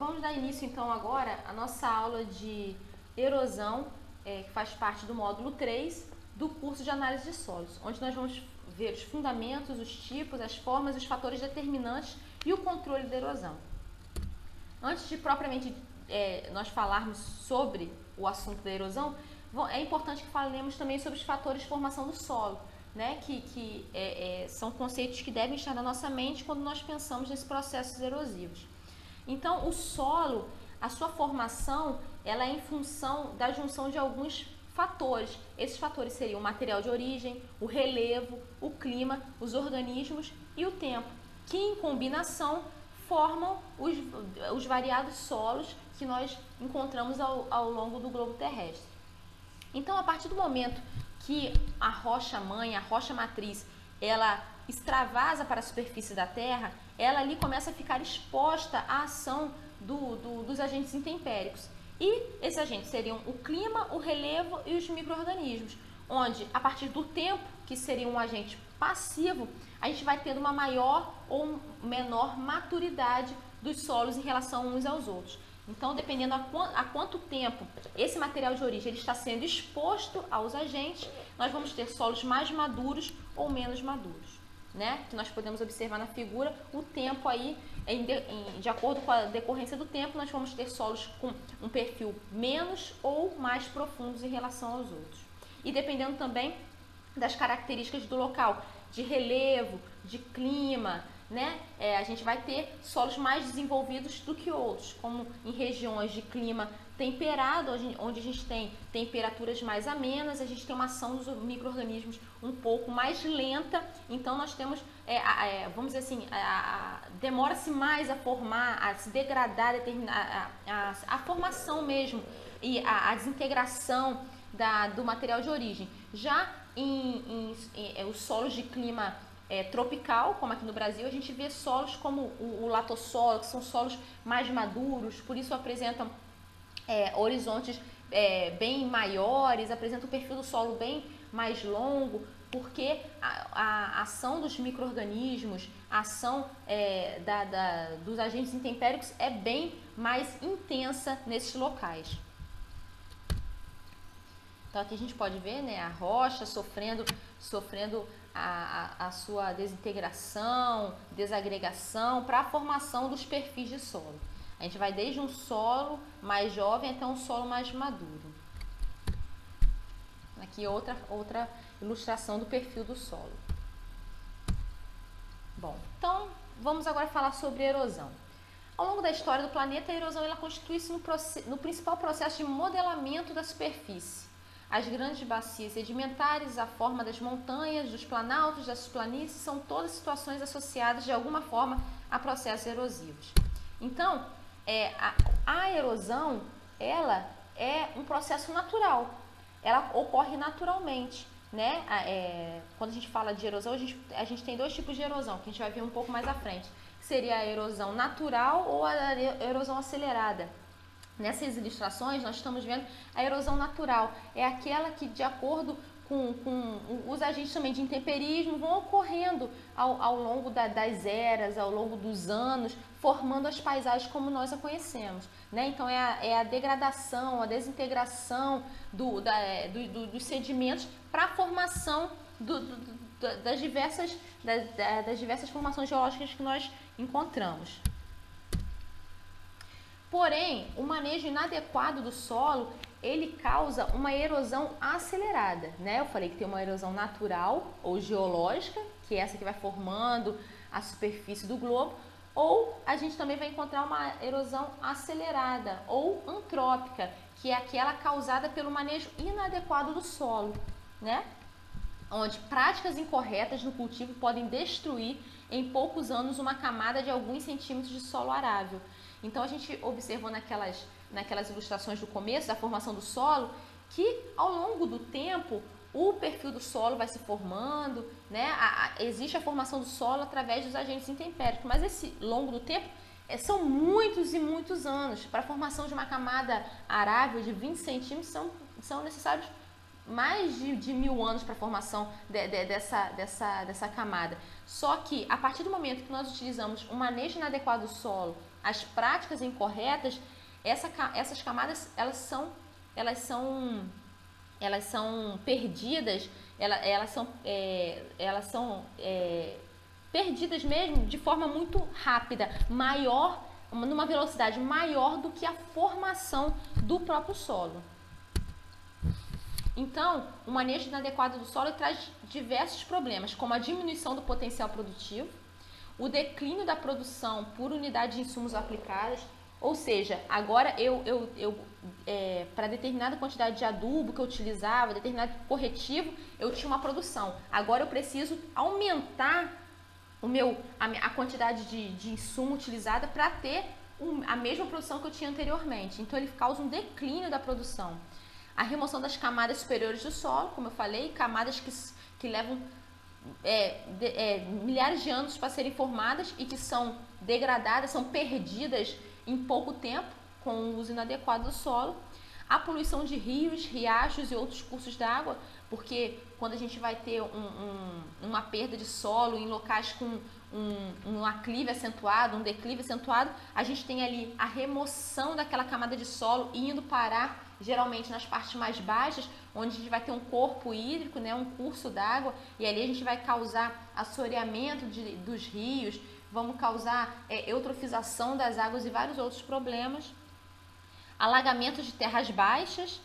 Vamos dar início então agora à nossa aula de erosão, que faz parte do módulo 3 do curso de análise de solos, onde nós vamos ver os fundamentos, os tipos, as formas, os fatores determinantes e o controle da erosão. Antes de propriamente nós falarmos sobre o assunto da erosão, é importante que falemos também sobre os fatores de formação do solo, né? que são conceitos que devem estar na nossa mente quando nós pensamos nesses processos erosivos. Então, o solo, a sua formação, ela é em função da junção de alguns fatores. Esses fatores seriam o material de origem, o relevo, o clima, os organismos e o tempo, que em combinação formam os variados solos que nós encontramos ao longo do globo terrestre. Então, a partir do momento que a rocha mãe, a rocha matriz, ela extravasa para a superfície da Terra, ela ali começa a ficar exposta à ação dos agentes intempéricos. E esses agentes seriam o clima, o relevo e os micro-organismos, onde, a partir do tempo, que seria um agente passivo, a gente vai tendo uma maior ou menor maturidade dos solos em relação uns aos outros. Então, dependendo a quanto tempo esse material de origem ele está sendo exposto aos agentes, nós vamos ter solos mais maduros ou menos maduros, né? Que nós podemos observar na figura o tempo aí, de acordo com a decorrência do tempo, nós vamos ter solos com um perfil menos ou mais profundos em relação aos outros. E dependendo também das características do local, de relevo, de clima, né? A gente vai ter solos mais desenvolvidos do que outros, como em regiões de clima temperado, onde a gente tem temperaturas mais amenas, a gente tem uma ação dos micro-organismos um pouco mais lenta, então nós temos, vamos dizer assim, demora-se mais a formar, a se degradar, a formação mesmo e a desintegração do material de origem. Já em os solos de clima tropical, como aqui no Brasil, a gente vê solos como o latossolo, que são solos mais maduros, por isso apresentam horizontes bem maiores, apresentam um perfil do solo bem mais longo, porque a ação dos micro-organismos, a ação dos agentes intempéricos é bem mais intensa nesses locais. Então aqui a gente pode ver, né, a rocha sofrendo a sua desintegração, desagregação para a formação dos perfis de solo. A gente vai desde um solo mais jovem até um solo mais maduro. Aqui outra ilustração do perfil do solo. Bom, então vamos agora falar sobre erosão. Ao longo da história do planeta, a erosão ela constitui-se no principal processo de modelamento da superfície. As grandes bacias sedimentares, a forma das montanhas, dos planaltos, das planícies, são todas situações associadas de alguma forma a processos erosivos. Então, a erosão, ela é um processo natural, ela ocorre naturalmente, né? Quando a gente fala de erosão, a gente tem dois tipos de erosão, que a gente vai ver um pouco mais à frente, que seria a erosão natural ou a erosão acelerada. Nessas ilustrações, nós estamos vendo a erosão natural, é aquela que, de acordo com os agentes também de intemperismo, vão ocorrendo ao longo das eras, ao longo dos anos, formando as paisagens como nós a conhecemos, né? Então, é a degradação, a desintegração dos sedimentos para a formação das diversas formações geológicas que nós encontramos. Porém, o manejo inadequado do solo, ele causa uma erosão acelerada, né? Eu falei que tem uma erosão natural ou geológica, que é essa que vai formando a superfície do globo, ou a gente também vai encontrar uma erosão acelerada ou antrópica, que é aquela causada pelo manejo inadequado do solo, né? Onde práticas incorretas no cultivo podem destruir em poucos anos uma camada de alguns centímetros de solo arável. Então, a gente observou naquelas ilustrações do começo, da formação do solo, que ao longo do tempo, o perfil do solo vai se formando, né? Existe a formação do solo através dos agentes intempéricos, mas esse longo do tempo são muitos e muitos anos. Para a formação de uma camada arável de 20 centímetros são necessários de 1000 anos para a formação dessa camada. Só que a partir do momento que nós utilizamos um manejo inadequado do solo, as práticas incorretas, essas camadas elas são perdidas, elas são perdidas mesmo de forma muito rápida, numa velocidade maior do que a formação do próprio solo. Então, o manejo inadequado do solo traz diversos problemas, como a diminuição do potencial produtivo, o declínio da produção por unidade de insumos aplicadas, ou seja, agora para determinada quantidade de adubo que eu utilizava, determinado corretivo, eu tinha uma produção. Agora eu preciso aumentar a quantidade de insumo utilizada para ter a mesma produção que eu tinha anteriormente. Então ele causa um declínio da produção. A remoção das camadas superiores do solo, como eu falei, camadas que levam milhares de anos para serem formadas e que são degradadas, são perdidas em pouco tempo com o uso inadequado do solo. A poluição de rios, riachos e outros cursos d'água, porque quando a gente vai ter uma perda de solo em locais com um aclive acentuado, um declive acentuado, a gente tem ali a remoção daquela camada de solo indo parar geralmente nas partes mais baixas, onde a gente vai ter um corpo hídrico, né, um curso d'água, e ali a gente vai causar assoreamento dos rios, vamos causar eutrofização das águas e vários outros problemas. Alagamento de terras baixas,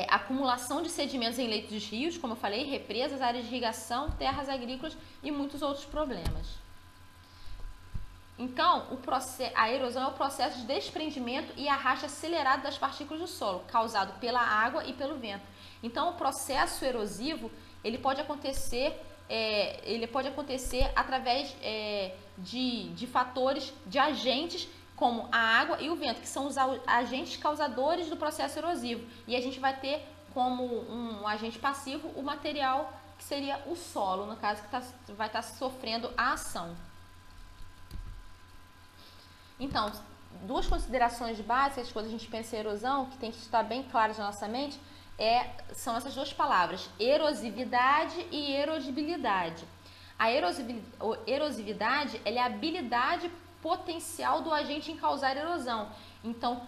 acumulação de sedimentos em leitos dos rios, como eu falei, represas, áreas de irrigação, terras agrícolas e muitos outros problemas. Então, a erosão é o processo de desprendimento e arraste acelerado das partículas do solo, causado pela água e pelo vento. Então, o processo erosivo, ele pode acontecer através de fatores, de agentes, como a água e o vento, que são os agentes causadores do processo erosivo. E a gente vai ter como um agente passivo o material que seria o solo, no caso, que vai estar sofrendo a ação. Então, duas considerações básicas quando a gente pensa em erosão, que tem que estar bem claras na nossa mente, são essas duas palavras, erosividade e erodibilidade. A erosividade ela é a habilidade potencial do agente em causar erosão. Então,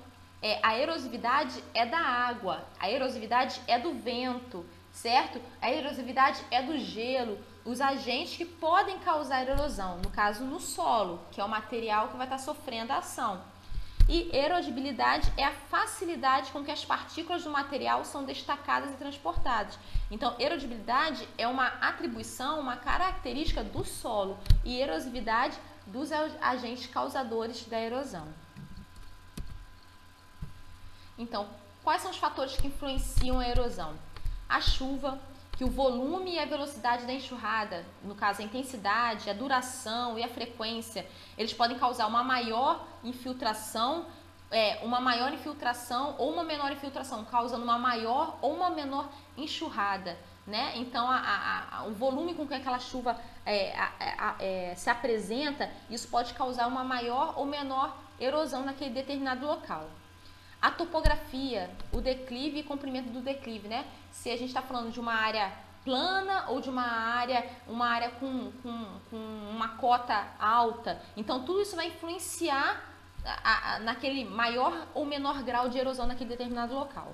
a erosividade é da água, a erosividade é do vento, certo? A erosividade é do gelo, os agentes que podem causar erosão, no caso no solo, que é o material que vai estar sofrendo a ação. E erodibilidade é a facilidade com que as partículas do material são destacadas e transportadas. Então, erodibilidade é uma atribuição, uma característica do solo, e erosividade dos agentes causadores da erosão. Então, quais são os fatores que influenciam a erosão? A chuva, que o volume e a velocidade da enxurrada, no caso a intensidade, a duração e a frequência, eles podem causar uma maior infiltração ou uma menor infiltração, causando uma maior ou uma menor enxurrada, né? Então, o volume com que aquela chuva se apresenta, isso pode causar uma maior ou menor erosão naquele determinado local. A topografia, o declive e comprimento do declive, né? Se a gente está falando de uma área plana ou de uma área com uma cota alta, então tudo isso vai influenciar naquele maior ou menor grau de erosão naquele determinado local.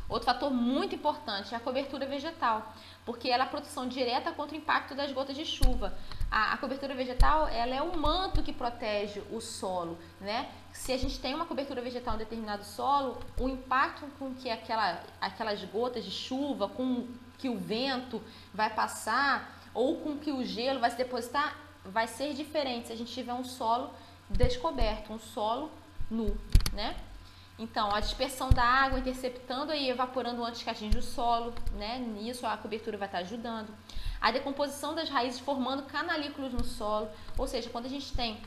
Outro fator muito importante é a cobertura vegetal, porque ela é a proteção direta contra o impacto das gotas de chuva. A cobertura vegetal, ela é o manto que protege o solo, né? Se a gente tem uma cobertura vegetal em um determinado solo, o impacto com que aquelas gotas de chuva, com que o vento vai passar ou com que o gelo vai se depositar, vai ser diferente se a gente tiver um solo descoberto, um solo nu, né? Então, a dispersão da água interceptando e evaporando antes que atinja o solo, né? Nisso a cobertura vai estar ajudando. A decomposição das raízes formando canalículos no solo, ou seja, quando a gente tem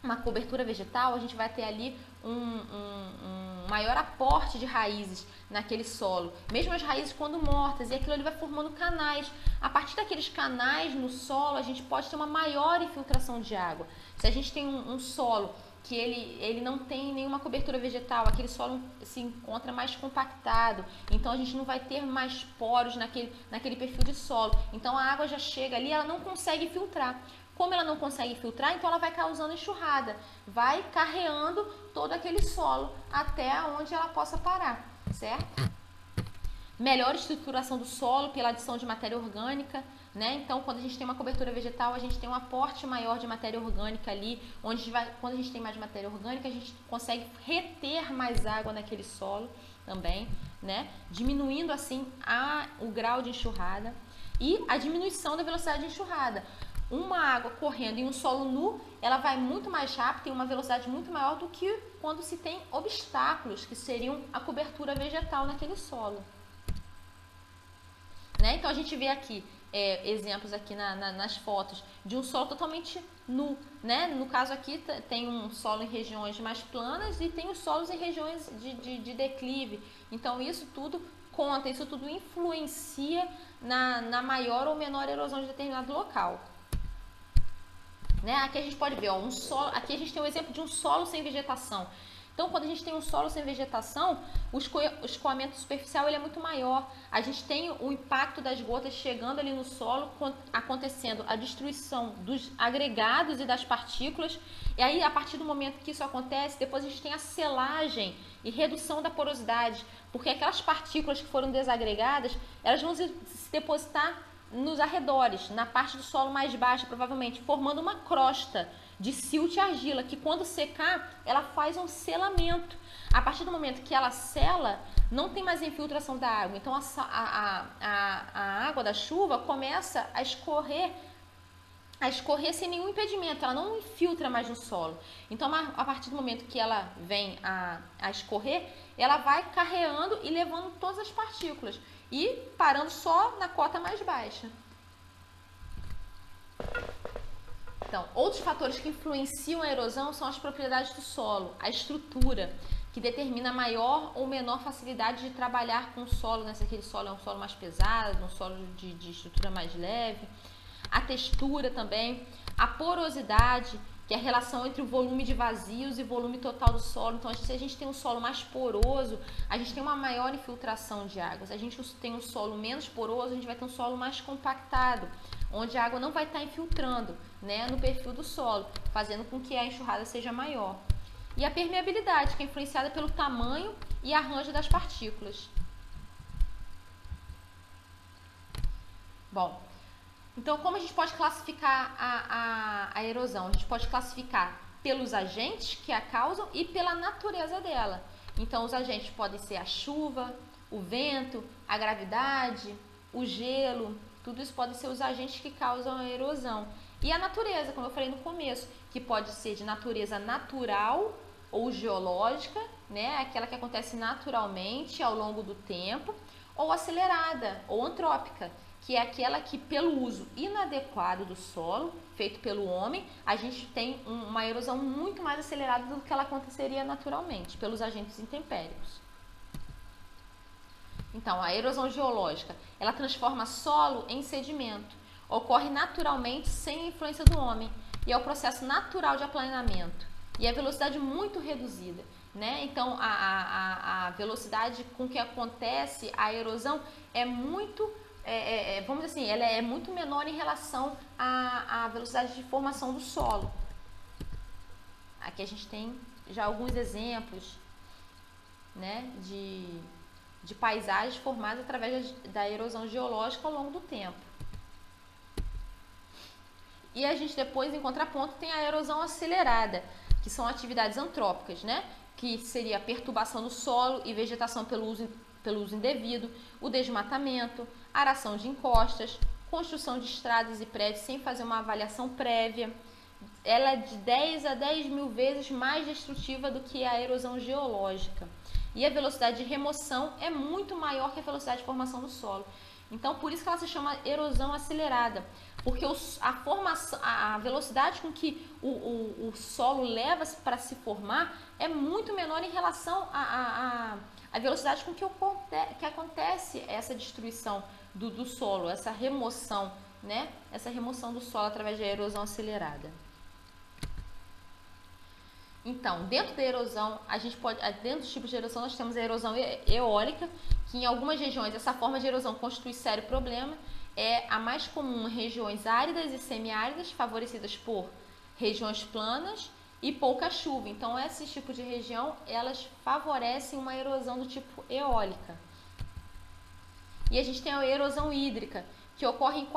uma cobertura vegetal, a gente vai ter ali um maior aporte de raízes naquele solo. Mesmo as raízes quando mortas, e aquilo ali vai formando canais. A partir daqueles canais no solo, a gente pode ter uma maior infiltração de água. Se a gente tem um solo que ele não tem nenhuma cobertura vegetal, aquele solo se encontra mais compactado, então a gente não vai ter mais poros naquele perfil de solo, então a água já chega ali, ela não consegue filtrar. Como ela não consegue filtrar, então ela vai causando enxurrada, vai carreando todo aquele solo até onde ela possa parar, certo? Melhor estruturação do solo pela adição de matéria orgânica, né? Então, quando a gente tem uma cobertura vegetal, a gente tem um aporte maior de matéria orgânica ali, quando a gente tem mais matéria orgânica, a gente consegue reter mais água naquele solo também, né? Diminuindo assim o grau de enxurrada e a diminuição da velocidade de enxurrada. Uma água correndo em um solo nu, ela vai muito mais rápido, tem uma velocidade muito maior do que quando se tem obstáculos, que seriam a cobertura vegetal naquele solo. Né? Então a gente vê aqui exemplos aqui nas fotos de um solo totalmente nu, né? No caso aqui tem um solo em regiões mais planas e tem os solos em regiões de declive. Então isso tudo conta, isso tudo influencia na maior ou menor erosão de determinado local. Né? Aqui a gente pode ver, aqui a gente tem um exemplo de um solo sem vegetação. Então, quando a gente tem um solo sem vegetação, o escoamento superficial ele é muito maior. A gente tem o impacto das gotas chegando ali no solo, acontecendo a destruição dos agregados e das partículas. E aí, a partir do momento que isso acontece, depois a gente tem a selagem e redução da porosidade, porque aquelas partículas que foram desagregadas, elas vão se depositar nos arredores, na parte do solo mais baixa, provavelmente, formando uma crosta de silt e argila, que quando secar, ela faz um selamento. A partir do momento que ela sela, não tem mais infiltração da água. Então, a água da chuva começa a escorrer sem nenhum impedimento, ela não infiltra mais no solo. Então, a partir do momento que ela vem a escorrer, ela vai carreando e levando todas as partículas e parando só na cota mais baixa. Então, outros fatores que influenciam a erosão são as propriedades do solo, a estrutura, que determina maior ou menor facilidade de trabalhar com o solo, né? Se aquele solo é um solo mais pesado, um solo de estrutura mais leve. A textura também, a porosidade, que é a relação entre o volume de vazios e volume total do solo. Então, se a gente tem um solo mais poroso, a gente tem uma maior infiltração de água. Se a gente tem um solo menos poroso, a gente vai ter um solo mais compactado, onde a água não vai estar infiltrando, né, no perfil do solo, fazendo com que a enxurrada seja maior. E a permeabilidade, que é influenciada pelo tamanho e arranjo das partículas. Bom, então como a gente pode classificar a erosão? A gente pode classificar pelos agentes que a causam e pela natureza dela. Então os agentes podem ser a chuva, o vento, a gravidade, o gelo. Tudo isso pode ser os agentes que causam a erosão. E a natureza, como eu falei no começo, que pode ser de natureza natural ou geológica, né? Aquela que acontece naturalmente ao longo do tempo, ou acelerada ou antrópica, que é aquela que, pelo uso inadequado do solo, feito pelo homem, a gente tem uma erosão muito mais acelerada do que ela aconteceria naturalmente, pelos agentes intempéricos. Então, a erosão geológica, ela transforma solo em sedimento, ocorre naturalmente sem a influência do homem, e é o processo natural de aplanamento, e a velocidade muito reduzida, né? Então, a velocidade com que acontece a erosão é muito, vamos dizer assim, ela é muito menor em relação à velocidade de formação do solo. Aqui a gente tem já alguns exemplos, né, de paisagens formadas através da erosão geológica ao longo do tempo. E a gente depois, em contraponto, tem a erosão acelerada, que são atividades antrópicas, né? Que seria a perturbação do solo e vegetação pelo uso indevido, o desmatamento, aração de encostas, construção de estradas e prédios sem fazer uma avaliação prévia. Ela é de 10 a 10 mil vezes mais destrutiva do que a erosão geológica. E a velocidade de remoção é muito maior que a velocidade de formação do solo. Então, por isso que ela se chama erosão acelerada, porque a velocidade com que o solo leva para se formar é muito menor em relação à velocidade com que acontece essa destruição do solo, essa remoção, né? Essa remoção do solo através da erosão acelerada. Então, dentro da erosão, dentro dos tipos de erosão, nós temos a erosão eólica, que em algumas regiões essa forma de erosão constitui sério problema. É a mais comum em regiões áridas e semiáridas, favorecidas por regiões planas e pouca chuva. Então, esses tipos de região, elas favorecem uma erosão do tipo eólica. E a gente tem a erosão hídrica, que ocorre em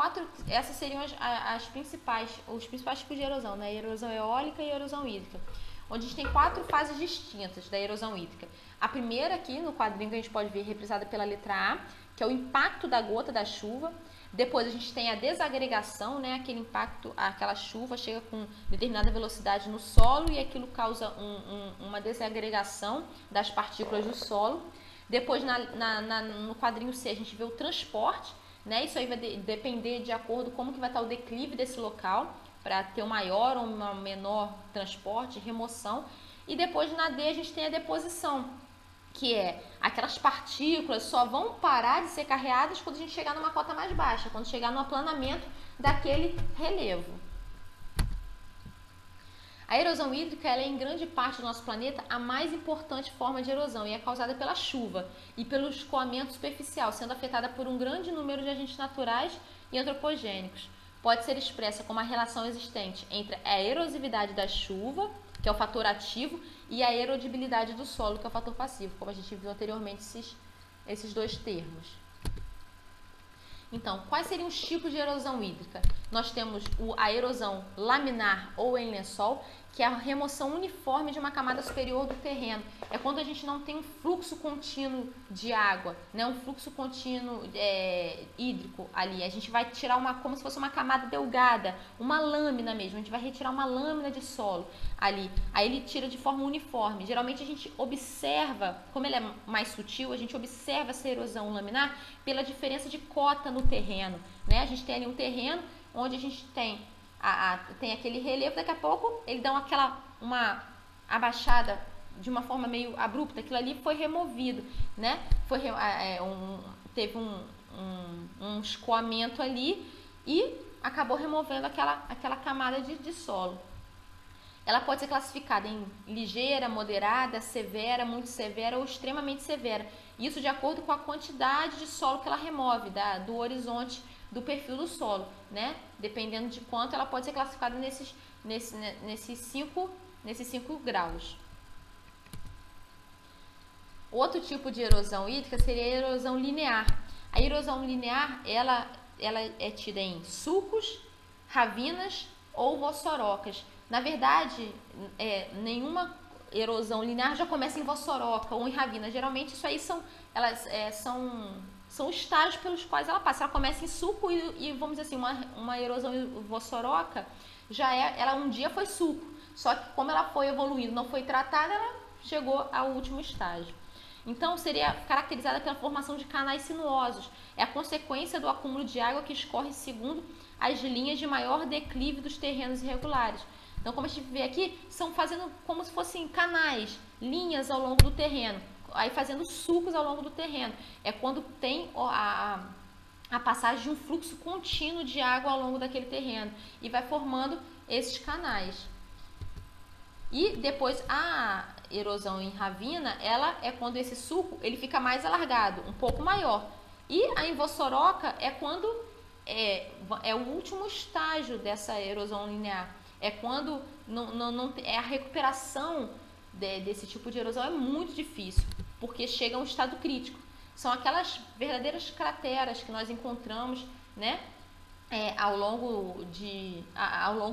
essas seriam os principais tipos de erosão, né? Erosão eólica e erosão hídrica, onde a gente tem 4 fases distintas da erosão hídrica. A primeira aqui no quadrinho que a gente pode ver representada pela letra A, que é o impacto da gota da chuva. Depois a gente tem a desagregação, né? Aquele impacto, aquela chuva chega com determinada velocidade no solo e aquilo causa uma desagregação das partículas do solo. Depois no quadrinho C a gente vê o transporte, né? Isso aí vai depender de acordo com como que vai estar o declive desse local, para ter um maior ou um menor transporte, remoção. E depois na D a gente tem a deposição, que é aquelas partículas só vão parar de ser carreadas quando a gente chegar numa cota mais baixa, quando chegar no aplanamento daquele relevo. A erosão hídrica ela é em grande parte do nosso planeta a mais importante forma de erosão e é causada pela chuva e pelo escoamento superficial, sendo afetada por um grande número de agentes naturais e antropogênicos. Pode ser expressa como a relação existente entre a erosividade da chuva, que é o fator ativo, e a erodibilidade do solo, que é o fator passivo, como a gente viu anteriormente esses 2 termos. Então, quais seriam os tipos de erosão hídrica? Nós temos a erosão laminar ou em lençol, que é a remoção uniforme de uma camada superior do terreno. É quando a gente não tem um fluxo contínuo de água, né? Um fluxo contínuo hídrico ali. A gente vai tirar como se fosse uma camada delgada, uma lâmina mesmo. A gente vai retirar uma lâmina de solo ali. Aí ele tira de forma uniforme. Geralmente a gente observa, como ele é mais sutil, a gente observa essa erosão laminar pela diferença de cota no terreno, né? A gente tem ali um terreno onde a gente tem aquele relevo, daqui a pouco ele dá uma abaixada de uma forma meio abrupta, aquilo ali foi removido, né? Teve um escoamento ali e acabou removendo aquela camada de solo. Ela pode ser classificada em ligeira, moderada, severa, muito severa ou extremamente severa. Isso de acordo com a quantidade de solo que ela remove do horizonte do perfil do solo, né? Dependendo de quanto, ela pode ser classificada nesses 5 graus. Outro tipo de erosão hídrica seria a erosão linear. A erosão linear, ela é tida em sulcos, ravinas ou vossorocas. Na verdade, nenhuma erosão linear já começa em vossoroca ou em ravina. Geralmente isso aí são estágios pelos quais ela passa. Ela começa em sulco e vamos dizer assim, uma erosão vossoroca ela um dia foi sulco. Só que como ela foi evoluindo, não foi tratada, ela chegou ao último estágio. Então seria caracterizada pela formação de canais sinuosos. É a consequência do acúmulo de água que escorre segundo as linhas de maior declive dos terrenos irregulares. Então, como a gente vê aqui, são fazendo como se fossem canais, linhas ao longo do terreno, aí fazendo sulcos ao longo do terreno. É quando tem a passagem de um fluxo contínuo de água ao longo daquele terreno e vai formando esses canais. E depois a erosão em ravina, ela é quando esse sulco ele fica mais alargado, um pouco maior. E a envossoroca é quando é o último estágio dessa erosão linear. É quando a recuperação desse tipo de erosão é muito difícil, porque chega a um estado crítico. São aquelas verdadeiras crateras que nós encontramos, né, ao longo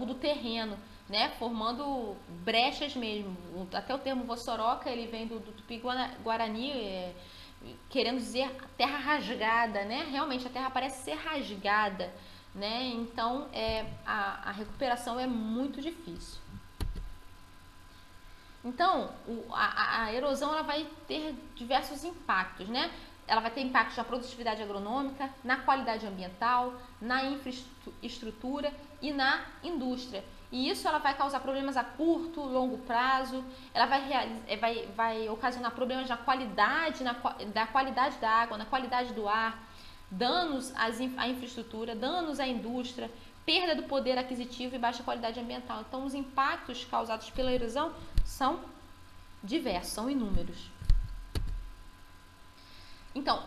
do terreno, né, formando brechas mesmo. Até o termo vossoroca, ele vem do Tupi-Guarani, querendo dizer terra rasgada, né? Realmente a terra parece ser rasgada, né? Então a recuperação é muito difícil. Então a erosão ela vai ter diversos impactos, né? Ela vai ter impactos na produtividade agronômica, na qualidade ambiental, na infraestrutura e na indústria. E isso ela vai causar problemas a curto, longo prazo, ela vai ocasionar problemas na qualidade, da qualidade da água, na qualidade do ar, danos à infraestrutura, danos à indústria, perda do poder aquisitivo e baixa qualidade ambiental. Então, os impactos causados pela erosão são diversos, são inúmeros. Então,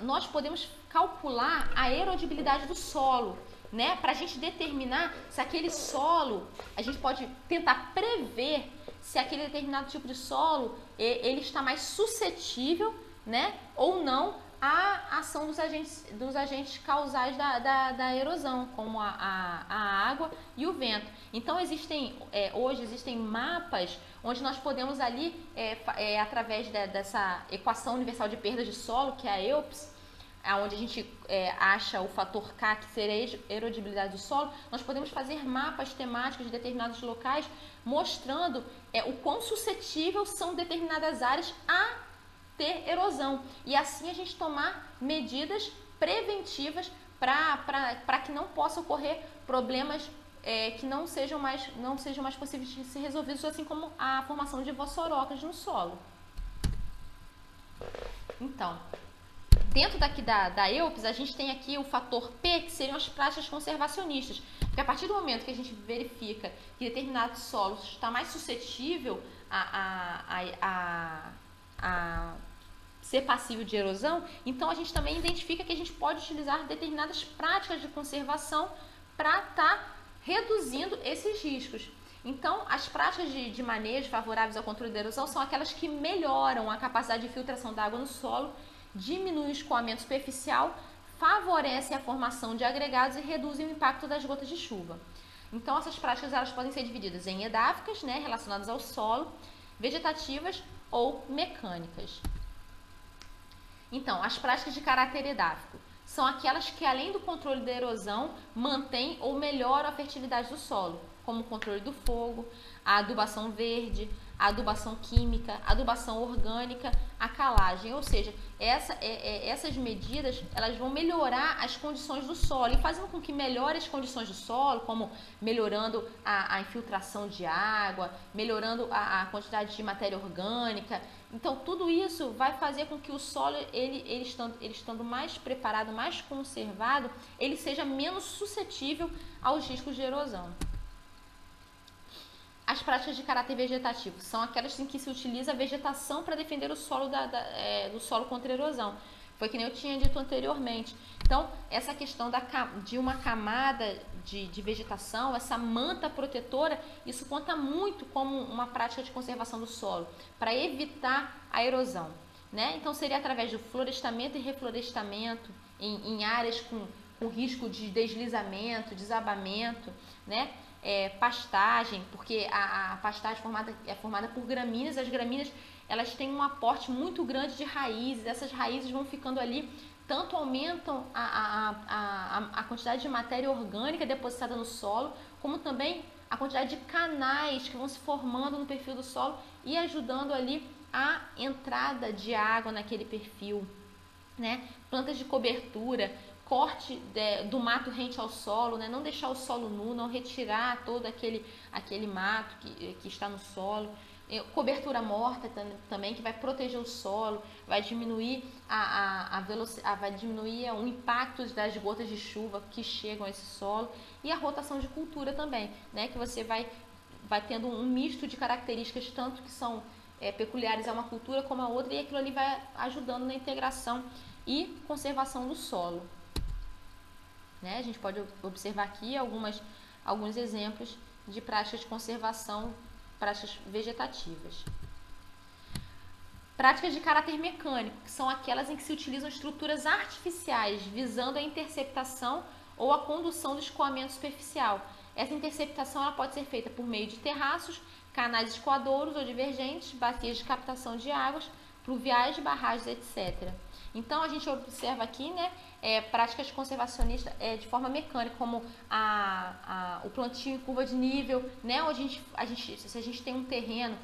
nós podemos calcular a erodibilidade do solo, né? Para a gente determinar se aquele solo, a gente pode tentar prever se aquele determinado tipo de solo ele está mais suscetível, né, ou não à ação dos agentes causais da erosão, como a água e o vento. Então hoje existem mapas onde nós podemos ali, através dessa equação universal de perdas de solo, que é a EUPS, onde a gente acha o fator K, que seria a erodibilidade do solo, nós podemos fazer mapas temáticos de determinados locais, mostrando o quão suscetível são determinadas áreas a ter erosão. E assim a gente tomar medidas preventivas para que não possa ocorrer problemas que não sejam mais possíveis de ser resolvidos, assim como a formação de vossorocas no solo. Então, dentro daqui da EUPS, a gente tem aqui o fator P, que seriam as práticas conservacionistas. Porque a partir do momento que a gente verifica que determinado solo está mais suscetível a ser passível de erosão, então a gente também identifica que a gente pode utilizar determinadas práticas de conservação para estar reduzindo esses riscos. Então, as práticas de manejo favoráveis ao controle da erosão são aquelas que melhoram a capacidade de filtração da água no solo, diminuem o escoamento superficial, favorecem a formação de agregados e reduzem o impacto das gotas de chuva. Então, essas práticas elas podem ser divididas em edáficas, né, relacionadas ao solo, vegetativas ou mecânicas. Então, as práticas de caráter edáfico são aquelas que, além do controle da erosão, mantêm ou melhoram a fertilidade do solo, como o controle do fogo, a adubação verde, a adubação química, a adubação orgânica, a calagem. Ou seja, essas medidas elas vão melhorar as condições do solo e fazendo com que melhore as condições do solo, como melhorando a infiltração de água, melhorando a quantidade de matéria orgânica. Então, tudo isso vai fazer com que o solo, ele estando mais preparado, mais conservado, ele seja menos suscetível aos riscos de erosão. As práticas de caráter vegetativo são aquelas em que se utiliza a vegetação para defender o solo do solo contra a erosão. Foi que nem eu tinha dito anteriormente. Então, essa questão de uma camada de vegetação, essa manta protetora, isso conta muito como uma prática de conservação do solo, para evitar a erosão, né? Então, seria através do florestamento e reflorestamento em áreas com risco de deslizamento, desabamento, né? Pastagem, porque a pastagem é formada por gramíneas. As gramíneas elas têm um aporte muito grande de raízes. Essas raízes vão ficando ali, tanto aumentam a quantidade de matéria orgânica depositada no solo, como também a quantidade de canais que vão se formando no perfil do solo e ajudando ali a entrada de água naquele perfil, né? Plantas de cobertura, corte do mato rente ao solo, né? Não deixar o solo nu, não retirar todo aquele mato que está no solo. Cobertura morta também, que vai proteger o solo, vai diminuir vai diminuir o impacto das gotas de chuva que chegam a esse solo. E a rotação de cultura também, né? Que você vai tendo um misto de características, tanto que são peculiares a uma cultura como a outra, e aquilo ali vai ajudando na integração e conservação do solo. Né? A gente pode observar aqui alguns exemplos de práticas de conservação, práticas vegetativas. Práticas de caráter mecânico, que são aquelas em que se utilizam estruturas artificiais visando a interceptação ou a condução do escoamento superficial. Essa interceptação ela pode ser feita por meio de terraços, canais escoadouros ou divergentes, bacias de captação de águas, pluviais, barragens, etc. Então, a gente observa aqui, né, práticas conservacionistas de forma mecânica, como o plantio em curva de nível, né, onde se a gente tem um terreno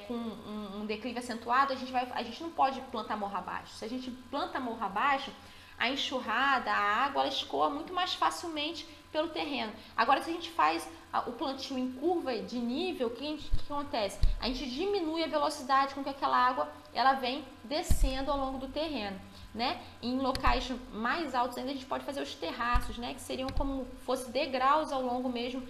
com um declive acentuado, a gente não pode plantar morro abaixo. Se a gente planta morro abaixo, a enxurrada, a água, ela escoa muito mais facilmente pelo terreno. Agora, se a gente faz o plantio em curva de nível, o que acontece? A gente diminui a velocidade com que aquela água ela vem descendo ao longo do terreno, né? Em locais mais altos ainda a gente pode fazer os terraços, né? Que seriam como fosse degraus ao longo mesmo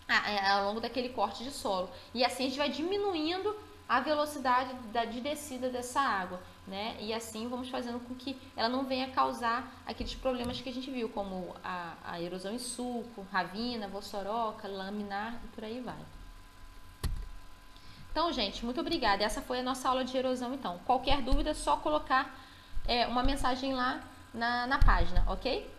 ao longo daquele corte de solo. E assim a gente vai diminuindo a velocidade de descida dessa água, né? E assim vamos fazendo com que ela não venha causar aqueles problemas que a gente viu, como a erosão em sulco, ravina, vossoroca, laminar e por aí vai. Então, gente, muito obrigada. Essa foi a nossa aula de erosão, então. Qualquer dúvida, é só colocar uma mensagem lá na página, ok?